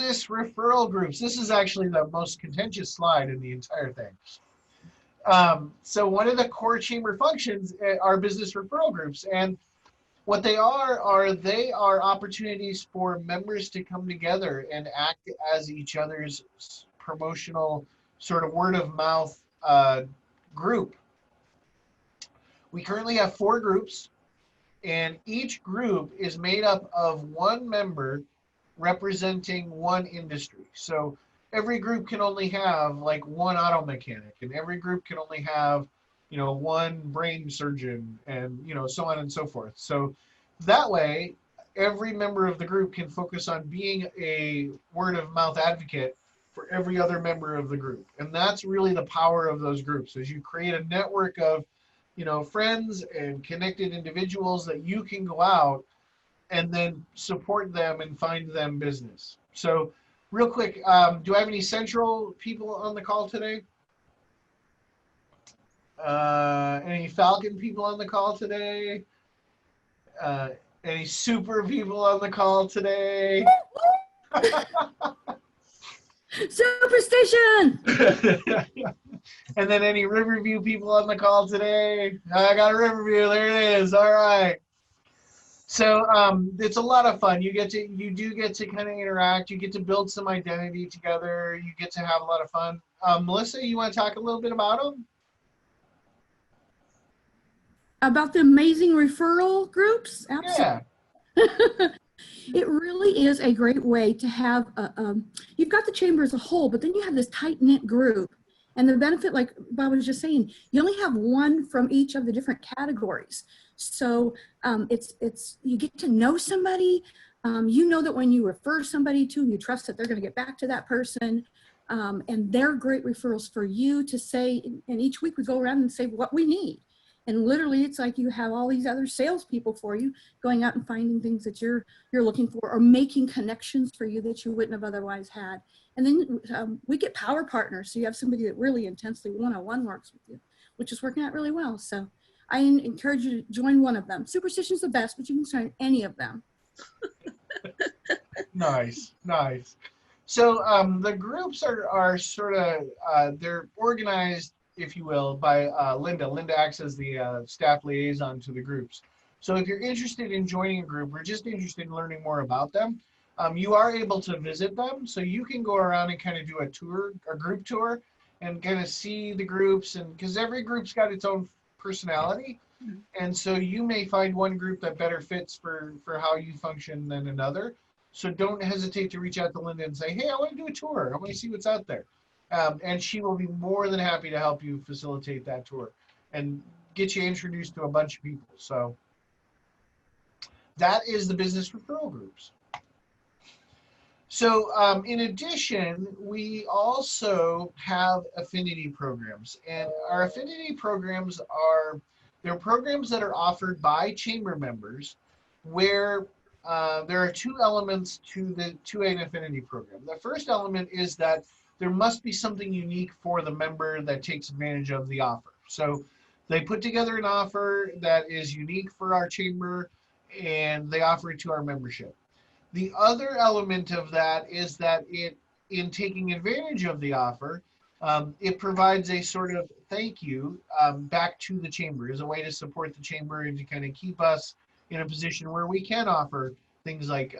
business referral groups. This is actually the most contentious slide in the entire thing. So one of the core chamber functions are business referral groups. And what they are they are opportunities for members to come together and act as each other's promotional sort of word of mouth group. We currently have 4 groups, and each group is made up of one member representing one industry. So every group can only have like one auto mechanic, and every group can only have, one brain surgeon, and, so on and so forth. So that way, every member of the group can focus on being a word of mouth advocate for every other member of the group. And that's really the power of those groups, is you create a network of, friends and connected individuals that you can go out and then support them and find them business. So real quick, do I have any Central people on the call today? Any Falcon people on the call today? Any Super people on the call today? Superstition! And then any Riverview people on the call today? I got a Riverview, there it is, all right. So it's a lot of fun. You do get to kind of interact. You get to build some identity together. You get to have a lot of fun. Melissa, you want to talk a little bit about them? About the amazing referral groups? Absolutely. Yeah. It really is a great way to have, you've got the chamber as a whole, but then you have this tight-knit group. And the benefit, like Bob was just saying, you only have one from each of the different categories. So you get to know somebody. You know that when you refer somebody to them, you trust that they're going to get back to that person. And they're great referrals for you to say, and each week we go around and say what we need. And literally, it's like you have all these other salespeople for you going out and finding things that you're looking for, or making connections for you that you wouldn't have otherwise had. And then we get power partners. So you have somebody that really intensely one-on-one works with you, which is working out really well. So I encourage you to join one of them. Superstition's the best, but you can join any of them. Nice. So the groups are sort of, they're organized, if you will, by Linda. Linda acts as the staff liaison to the groups. So if you're interested in joining a group or just interested in learning more about them, you are able to visit them. So you can go around and kind of do a group tour, and kind of see the groups, and because every group's got its own personality. And so you may find one group that better fits for how you function than another. So don't hesitate to reach out to Linda and say, hey, I want to do a tour. I want to see what's out there. And she will be more than happy to help you facilitate that tour and get you introduced to a bunch of people. So that is the business referral groups. So in addition, we also have affinity programs. And our affinity programs they're programs that are offered by chamber members, where there are 2 elements to an affinity program. The first element is that there must be something unique for the member that takes advantage of the offer. So they put together an offer that is unique for our chamber, and they offer it to our membership. The other element of that is that in taking advantage of the offer, it provides a sort of thank you back to the chamber, as a way to support the chamber and to kind of keep us in a position where we can offer things like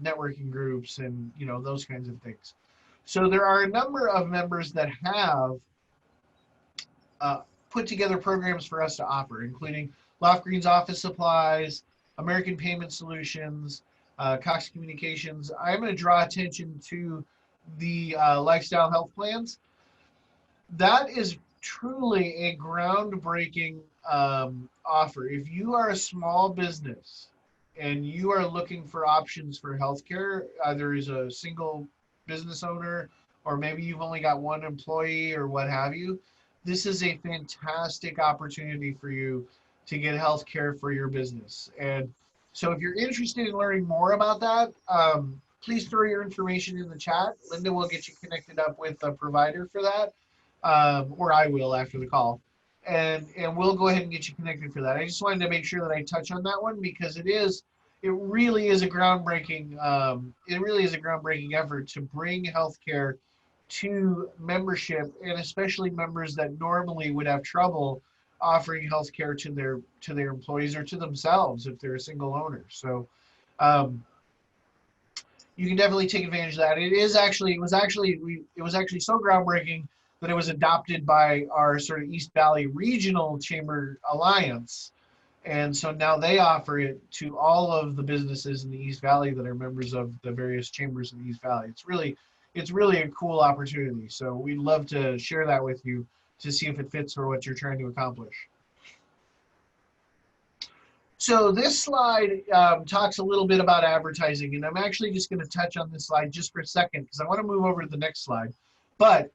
networking groups and those kinds of things. So there are a number of members that have put together programs for us to offer, including Loft Green's Office Supplies, American Payment Solutions, Cox Communications. I'm going to draw attention to the lifestyle health plans. That is truly a groundbreaking offer. If you are a small business and you are looking for options for healthcare, either as a single business owner, or maybe you've only got one employee or what have you, this is a fantastic opportunity for you to get healthcare for your business. And so if you're interested in learning more about that, please throw your information in the chat. Linda will get you connected up with a provider for that, or I will after the call. And we'll go ahead and get you connected for that. I just wanted to make sure that I touch on that one, because it is it really is a groundbreaking effort to bring healthcare to membership, and especially members that normally would have trouble offering healthcare to their employees or to themselves if they're a single owner. So um, you can definitely take advantage of that. It was actually so groundbreaking that it was adopted by our sort of East Valley Regional Chamber Alliance. And so now they offer it to all of the businesses in the East Valley that are members of the various chambers in the East Valley. It's really a cool opportunity. So we'd love to share that with you to see if it fits for what you're trying to accomplish. So this slide talks a little bit about advertising, and I'm actually just going to touch on this slide just for a second because I want to move over to the next slide. But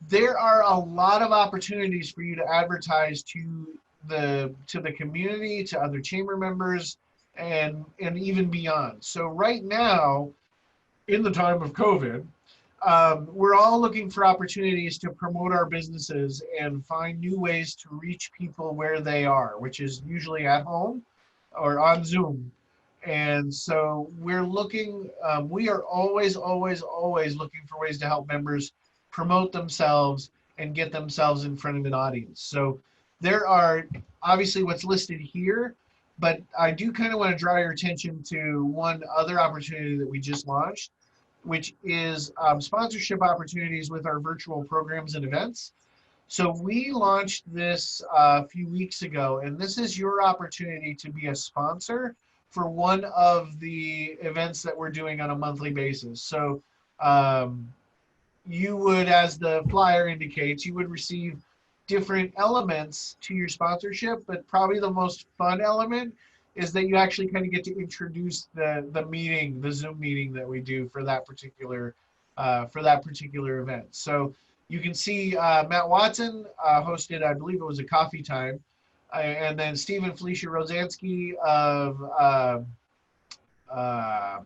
there are a lot of opportunities for you to advertise to the community, to other chamber members, and even beyond. So right now, in the time of COVID, we're all looking for opportunities to promote our businesses and find new ways to reach people where they are, which is usually at home or on Zoom. And so we're looking, we are always looking for ways to help members promote themselves and get themselves in front of an audience. So there are obviously what's listed here, but I do kind of want to draw your attention to one other opportunity that we just launched, which is sponsorship opportunities with our virtual programs and events. So we launched this a few weeks ago, and this is your opportunity to be a sponsor for one of the events that we're doing on a monthly basis. So you would, as the flyer indicates, you would receive different elements to your sponsorship, but probably the most fun element is that you actually kind of get to introduce the meeting, the Zoom meeting that we do for that particular event. So you can see Matt Watson hosted, I believe it was a coffee time, and then Steve and Felicia Rosansky of I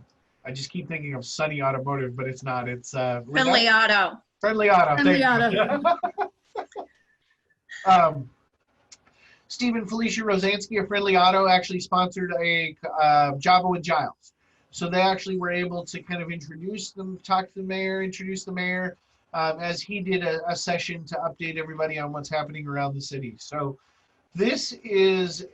just keep thinking of Sunny Automotive, but it's not. It's Friendly Auto. Friendly Auto. Friendly Auto. Steve and Felicia Rosansky of Friendly Auto actually sponsored a Java with Giles. So they actually were able to kind of introduce them, talk to the mayor, introduce the mayor, as he did a session to update everybody on what's happening around the city. So this is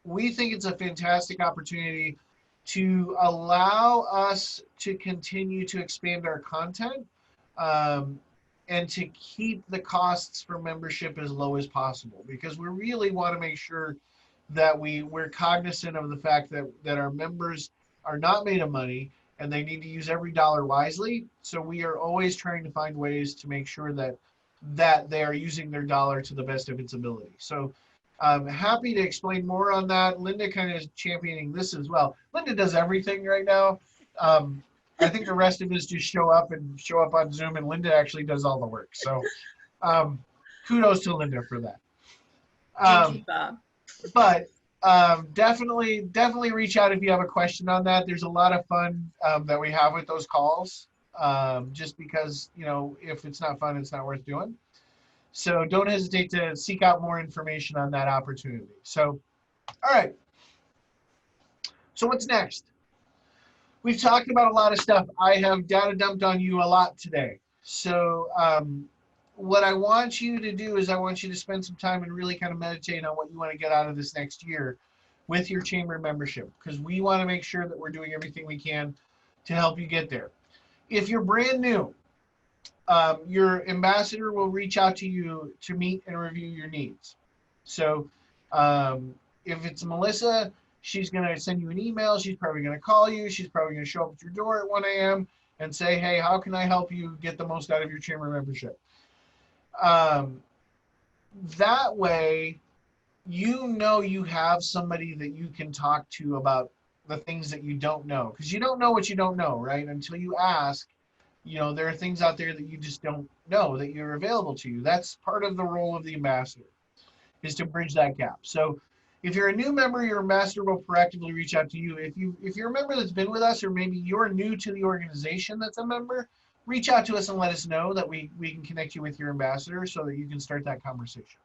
we think it's a fantastic opportunity to allow us to continue to expand our content and to keep the costs for membership as low as possible, because we really want to make sure that we're cognizant of the fact that our members are not made of money and they need to use every dollar wisely. So we are always trying to find ways to make sure that they are using their dollar to the best of its ability. So I'm happy to explain more on that. Linda kind of is championing this as well. Linda does everything right now. I think the rest of us just show up on Zoom, and Linda actually does all the work. So kudos to Linda for that. Thank you, Bob. But definitely reach out if you have a question on that. There's a lot of fun that we have with those calls, just because, you know, if it's not fun, it's not worth doing. So don't hesitate to seek out more information on that opportunity. So, all right. So what's next? We've talked about a lot of stuff. I have data dumped on you a lot today. So what I want you to do is I want you to spend some time and really kind of meditate on what you want to get out of this next year with your chamber membership, because we want to make sure that we're doing everything we can to help you get there. If you're brand new, your ambassador will reach out to you to meet and review your needs. So if it's Melissa, she's going to send you an email. She's probably going to call you. She's probably going to show up at your door at 1 a.m. and say, hey, how can I help you get the most out of your chamber membership? That way, you know you have somebody that you can talk to about the things that you don't know. Because you don't know what you don't know, right? Until you ask, you know, there are things out there that you just don't know that you're available to you. That's part of the role of the ambassador, is to bridge that gap. So if you're a new member, your ambassador will proactively reach out to you. If you're a member that's been with us, or maybe you're new to the organization that's a member, reach out to us and let us know that we can connect you with your ambassador so that you can start that conversation.